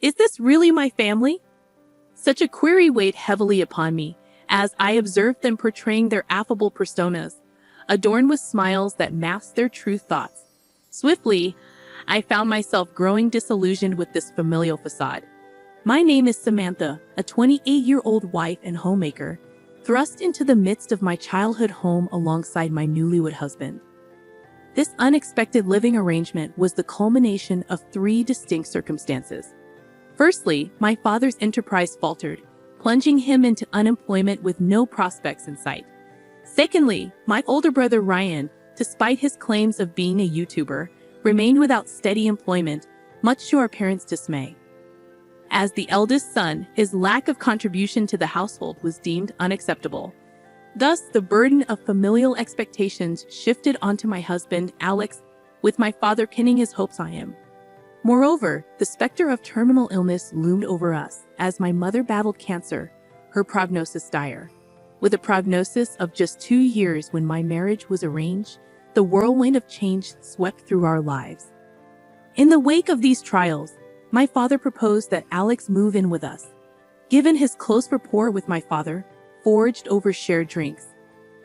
Is this really my family? Such a query weighed heavily upon me as I observed them portraying their affable personas, adorned with smiles that masked their true thoughts. Swiftly, I found myself growing disillusioned with this familial facade. My name is Samantha, a 28-year-old wife and homemaker, thrust into the midst of my childhood home alongside my newlywed husband. This unexpected living arrangement was the culmination of three distinct circumstances. Firstly, my father's enterprise faltered, plunging him into unemployment with no prospects in sight. Secondly, my older brother Ryan, despite his claims of being a YouTuber, remained without steady employment, much to our parents' dismay. As the eldest son, his lack of contribution to the household was deemed unacceptable. Thus, the burden of familial expectations shifted onto my husband, Alex, with my father pinning his hopes on him. Moreover, the specter of terminal illness loomed over us as my mother battled cancer, her prognosis dire. With a prognosis of just 2 years when my marriage was arranged, the whirlwind of change swept through our lives. In the wake of these trials, my father proposed that Alex move in with us. Given his close rapport with my father, forged over shared drinks,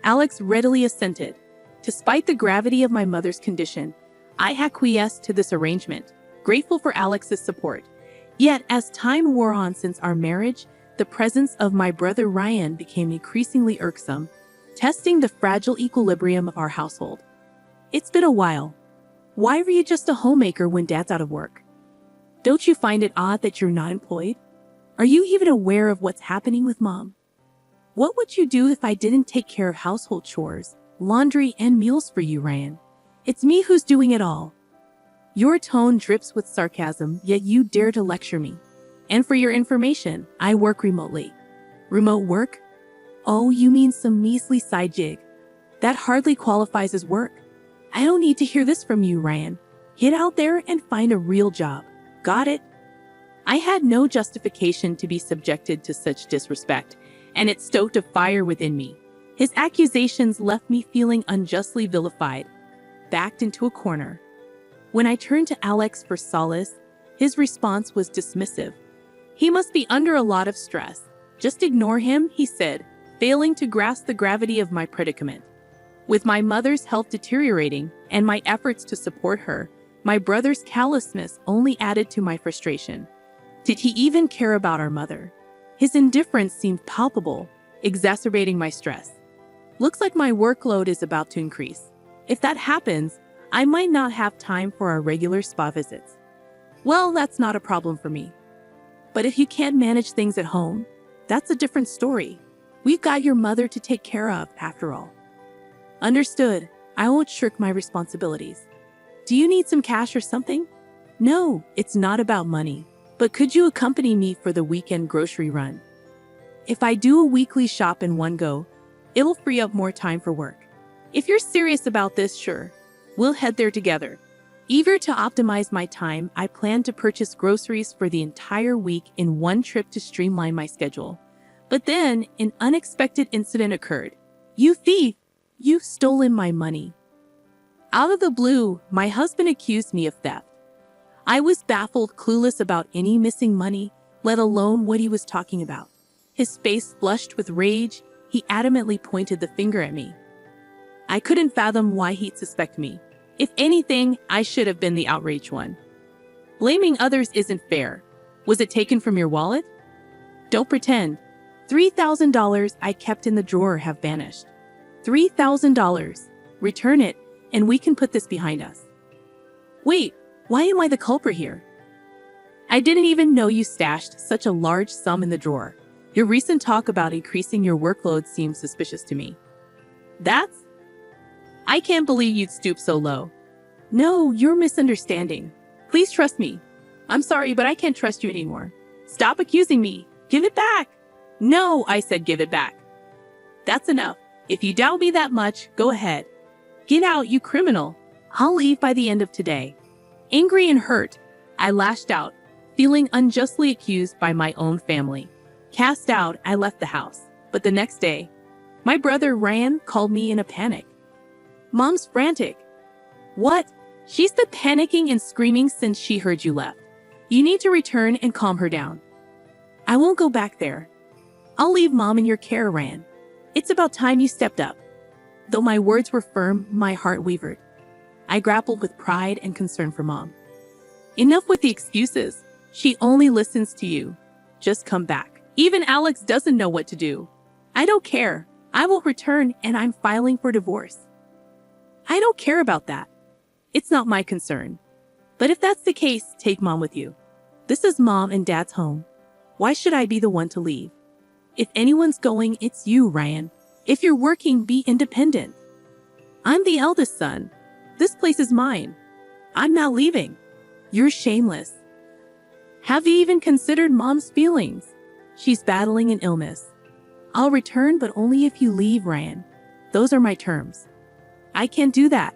Alex readily assented. Despite the gravity of my mother's condition, I acquiesced to this arrangement, grateful for Alex's support. Yet, as time wore on since our marriage, the presence of my brother Ryan became increasingly irksome, testing the fragile equilibrium of our household. It's been a while. Why were you just a homemaker when Dad's out of work? Don't you find it odd that you're not employed? Are you even aware of what's happening with Mom? What would you do if I didn't take care of household chores, laundry, and meals for you, Ryan? It's me who's doing it all. Your tone drips with sarcasm, yet you dare to lecture me. And for your information, I work remotely. Remote work? Oh, you mean some measly side gig. That hardly qualifies as work. I don't need to hear this from you, Ryan. Get out there and find a real job. Got it? I had no justification to be subjected to such disrespect, and it stoked a fire within me. His accusations left me feeling unjustly vilified, backed into a corner. When I turned to Alex for solace, his response was dismissive. He must be under a lot of stress. Just ignore him, he said, failing to grasp the gravity of my predicament. With my mother's health deteriorating and my efforts to support her, my brother's callousness only added to my frustration. Did he even care about our mother? His indifference seemed palpable, exacerbating my stress. Looks like my workload is about to increase. If that happens, I might not have time for our regular spa visits. Well, that's not a problem for me. But if you can't manage things at home, that's a different story. We've got your mother to take care of, after all. Understood. I won't shirk my responsibilities. Do you need some cash or something? No, it's not about money. But could you accompany me for the weekend grocery run? If I do a weekly shop in one go, it'll free up more time for work. If you're serious about this, sure. We'll head there together. Eager to optimize my time, I plan to purchase groceries for the entire week in one trip to streamline my schedule. But then, an unexpected incident occurred. You thief! You've stolen my money. Out of the blue, my husband accused me of theft. I was baffled, clueless about any missing money, let alone what he was talking about. His face flushed with rage. He adamantly pointed the finger at me. I couldn't fathom why he'd suspect me. If anything, I should have been the outraged one. Blaming others isn't fair. Was it taken from your wallet? Don't pretend. $3,000 I kept in the drawer have vanished. $3,000. Return it, and we can put this behind us. Wait, why am I the culprit here? I didn't even know you stashed such a large sum in the drawer. Your recent talk about increasing your workload seems suspicious to me. I can't believe you'd stoop so low. No, you're misunderstanding. Please trust me. I'm sorry, but I can't trust you anymore. Stop accusing me. Give it back. No, I said give it back. That's enough. If you doubt me that much, go ahead. Get out, you criminal. I'll leave by the end of today. Angry and hurt, I lashed out, feeling unjustly accused by my own family. Cast out, I left the house. But the next day, my brother Ryan called me in a panic. Mom's frantic. What? She's been panicking and screaming since she heard you left. You need to return and calm her down. I won't go back there. I'll leave Mom in your care, Ryan. It's about time you stepped up. Though my words were firm, my heart wavered. I grappled with pride and concern for Mom. Enough with the excuses. She only listens to you. Just come back. Even Alex doesn't know what to do. I don't care. I will return and I'm filing for divorce. I don't care about that. It's not my concern. But if that's the case, take Mom with you. This is Mom and Dad's home. Why should I be the one to leave? If anyone's going, it's you, Ryan. If you're working, be independent. I'm the eldest son. This place is mine. I'm not leaving. You're shameless. Have you even considered Mom's feelings? She's battling an illness. I'll return, but only if you leave, Ryan. Those are my terms. I can't do that.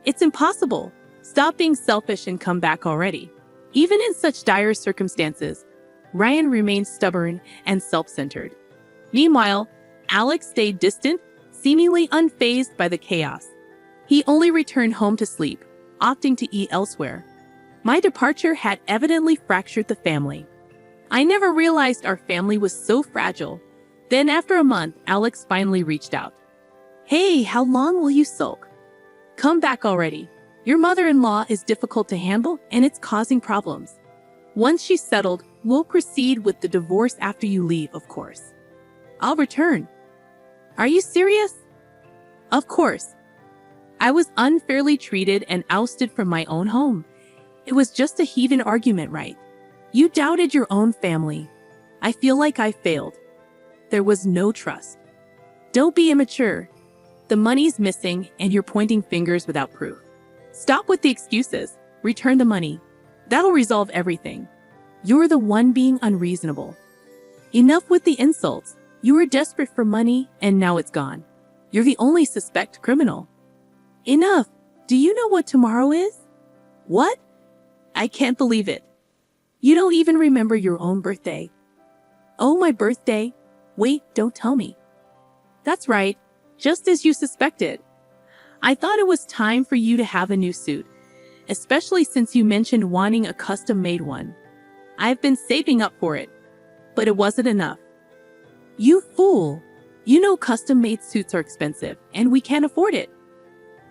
It's impossible. Stop being selfish and come back already. Even in such dire circumstances, Ryan remained stubborn and self-centered. Meanwhile, Alex stayed distant, seemingly unfazed by the chaos. He only returned home to sleep, opting to eat elsewhere. My departure had evidently fractured the family. I never realized our family was so fragile. Then after a month, Alex finally reached out. Hey, how long will you sulk? Come back already. Your mother-in-law is difficult to handle and it's causing problems. Once she's settled, we'll proceed with the divorce after you leave, of course. I'll return. Are you serious? Of course. I was unfairly treated and ousted from my own home. It was just a heathen argument, right? You doubted your own family. I feel like I failed. There was no trust. Don't be immature. The money's missing and you're pointing fingers without proof. Stop with the excuses. Return the money. That'll resolve everything. You're the one being unreasonable. Enough with the insults. You were desperate for money and now it's gone. You're the only suspect criminal. Enough. Do you know what tomorrow is? What? I can't believe it. You don't even remember your own birthday. Oh, my birthday? Wait, don't tell me. That's right, just as you suspected. I thought it was time for you to have a new suit, especially since you mentioned wanting a custom-made one. I've been saving up for it, but it wasn't enough. You fool! You know custom-made suits are expensive, and we can't afford it.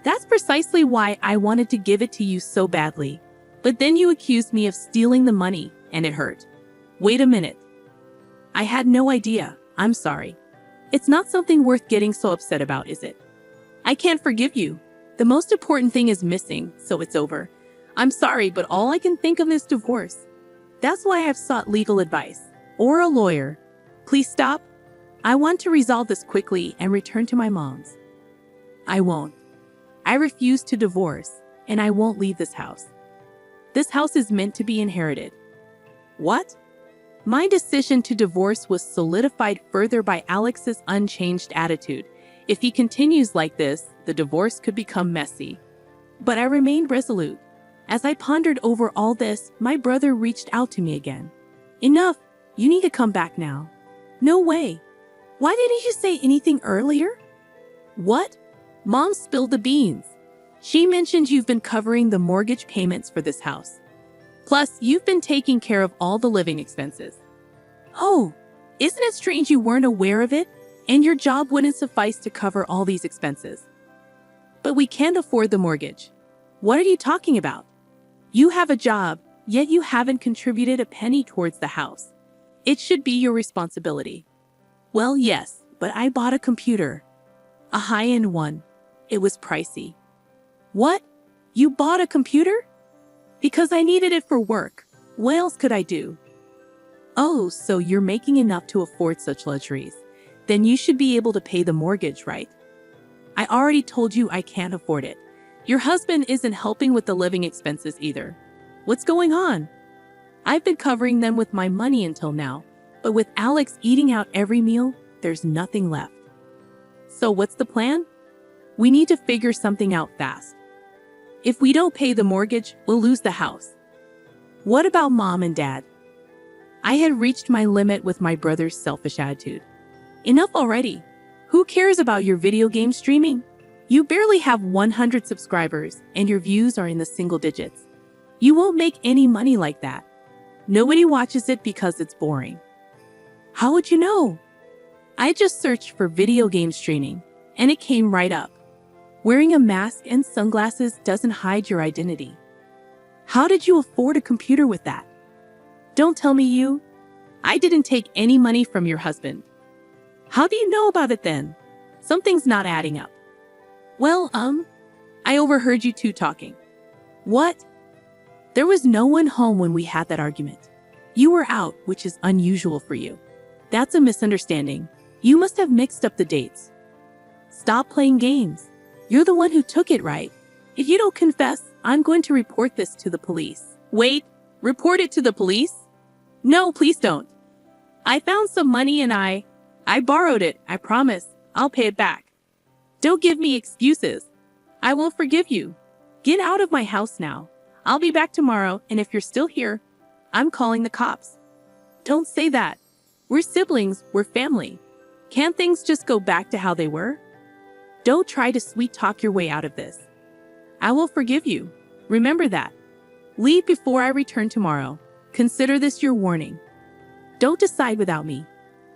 That's precisely why I wanted to give it to you so badly. But then you accused me of stealing the money, and it hurt. Wait a minute. I had no idea. I'm sorry. It's not something worth getting so upset about, is it? I can't forgive you. The most important thing is missing, so it's over. I'm sorry, but all I can think of is divorce. That's why I've sought legal advice. Or a lawyer. Please stop. I want to resolve this quickly and return to my mom's. I won't. I refuse to divorce, and I won't leave this house. This house is meant to be inherited. What? My decision to divorce was solidified further by Alex's unchanged attitude. If he continues like this, the divorce could become messy. But I remained resolute. As I pondered over all this, my brother reached out to me again. Enough! You need to come back now. No way. Why didn't you say anything earlier? What? Mom spilled the beans. She mentioned you've been covering the mortgage payments for this house. Plus, you've been taking care of all the living expenses. Oh, isn't it strange you weren't aware of it? And your job wouldn't suffice to cover all these expenses. But we can't afford the mortgage. What are you talking about? You have a job, yet you haven't contributed a penny towards the house. It should be your responsibility. Well, yes, but I bought a computer. A high-end one. It was pricey. What? You bought a computer? Because I needed it for work. What else could I do? Oh, so you're making enough to afford such luxuries. Then you should be able to pay the mortgage, right? I already told you I can't afford it. Your husband isn't helping with the living expenses either. What's going on? I've been covering them with my money until now, but with Alex eating out every meal, there's nothing left. So what's the plan? We need to figure something out fast. If we don't pay the mortgage, we'll lose the house. What about Mom and Dad? I had reached my limit with my brother's selfish attitude. Enough already. Who cares about your video game streaming? You barely have 100 subscribers and your views are in the single digits. You won't make any money like that. Nobody watches it because it's boring. How would you know? I just searched for video game streaming, and it came right up. Wearing a mask and sunglasses doesn't hide your identity. How did you afford a computer with that? Don't tell me you. I didn't take any money from your husband. How do you know about it then? Something's not adding up. Well, I overheard you two talking. What? There was no one home when we had that argument. You were out, which is unusual for you. That's a misunderstanding. You must have mixed up the dates. Stop playing games. You're the one who took it, right? If you don't confess, I'm going to report this to the police. Wait, report it to the police? No, please don't. I found some money and I borrowed it. I promise. I'll pay it back. Don't give me excuses. I won't forgive you. Get out of my house now. I'll be back tomorrow, and if you're still here, I'm calling the cops. Don't say that. We're siblings, we're family. Can't things just go back to how they were? Don't try to sweet-talk your way out of this. I will forgive you. Remember that. Leave before I return tomorrow. Consider this your warning. Don't decide without me.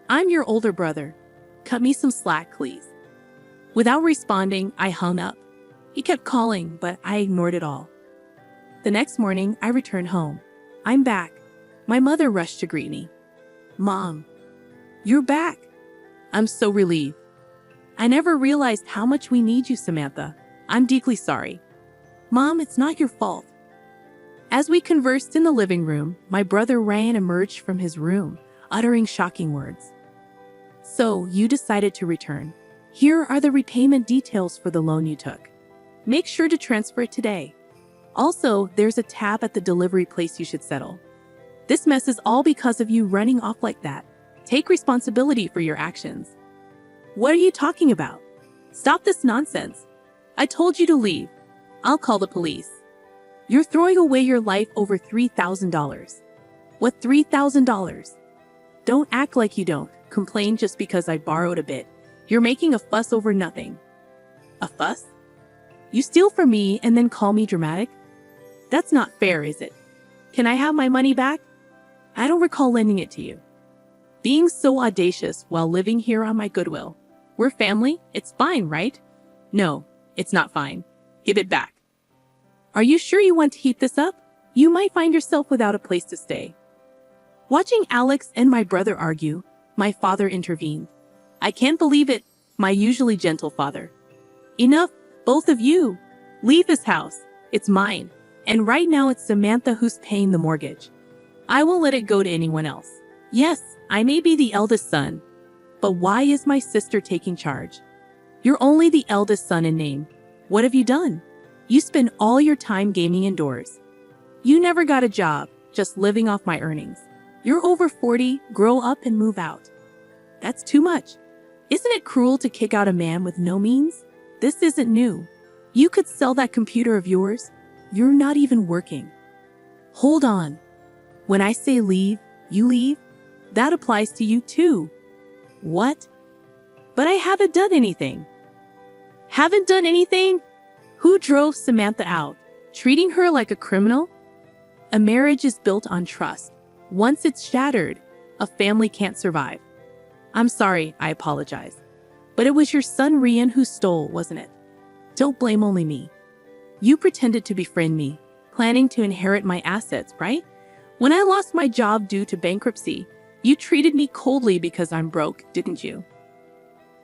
I'm your older brother. Cut me some slack, please. Without responding, I hung up. He kept calling, but I ignored it all. The next morning, I returned home. I'm back. My mother rushed to greet me. Mom, you're back. I'm so relieved. I never realized how much we need you, Samantha. I'm deeply sorry. Mom, it's not your fault. As we conversed in the living room, my brother Ryan emerged from his room, uttering shocking words. So, you decided to return. Here are the repayment details for the loan you took. Make sure to transfer it today. Also, there's a tab at the delivery place you should settle. This mess is all because of you running off like that. Take responsibility for your actions. What are you talking about? Stop this nonsense. I told you to leave. I'll call the police. You're throwing away your life over $3,000. What $3,000? Don't act like you don't. Complain just because I borrowed a bit. You're making a fuss over nothing. A fuss? You steal from me and then call me dramatic? That's not fair, is it? Can I have my money back? I don't recall lending it to you. Being so audacious while living here on my goodwill. We're family, it's fine, right? No, it's not fine. Give it back. Are you sure you want to heat this up? You might find yourself without a place to stay. Watching Alex and my brother argue, my father intervened. I can't believe it, my usually gentle father. Enough, both of you. Leave this house. It's mine. And right now it's Samantha who's paying the mortgage. I won't let it go to anyone else. Yes, I may be the eldest son, but why is my sister taking charge? You're only the eldest son in name. What have you done? You spend all your time gaming indoors. You never got a job, just living off my earnings. You're over 40, grow up and move out. That's too much. Isn't it cruel to kick out a man with no means? This isn't new. You could sell that computer of yours. You're not even working. Hold on. When I say leave, you leave? That applies to you too. What? But I haven't done anything. Haven't done anything? Who drove Samantha out? Treating her like a criminal? A marriage is built on trust. Once it's shattered, a family can't survive. I'm sorry, I apologize. But it was your son Rian who stole, wasn't it? Don't blame only me. You pretended to befriend me, planning to inherit my assets, right? When I lost my job due to bankruptcy, you treated me coldly because I'm broke, didn't you?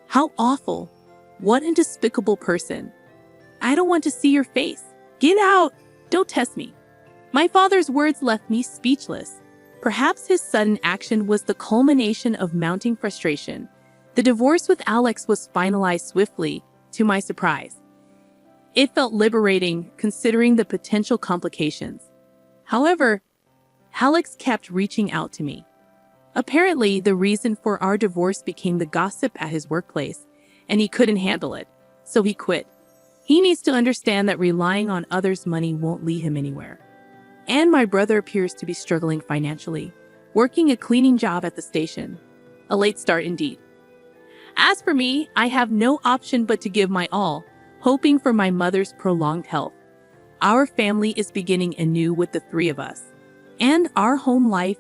How awful. What a despicable person. I don't want to see your face. Get out! Don't test me. My father's words left me speechless. Perhaps his sudden action was the culmination of mounting frustration. The divorce with Alex was finalized swiftly, to my surprise. It felt liberating, considering the potential complications. However, Alex kept reaching out to me. Apparently, the reason for our divorce became the gossip at his workplace, and he couldn't handle it, so he quit. He needs to understand that relying on others' money won't lead him anywhere. And my brother appears to be struggling financially, working a cleaning job at the station. A late start indeed. As for me, I have no option but to give my all, hoping for my mother's prolonged health. Our family is beginning anew with the three of us. and our home life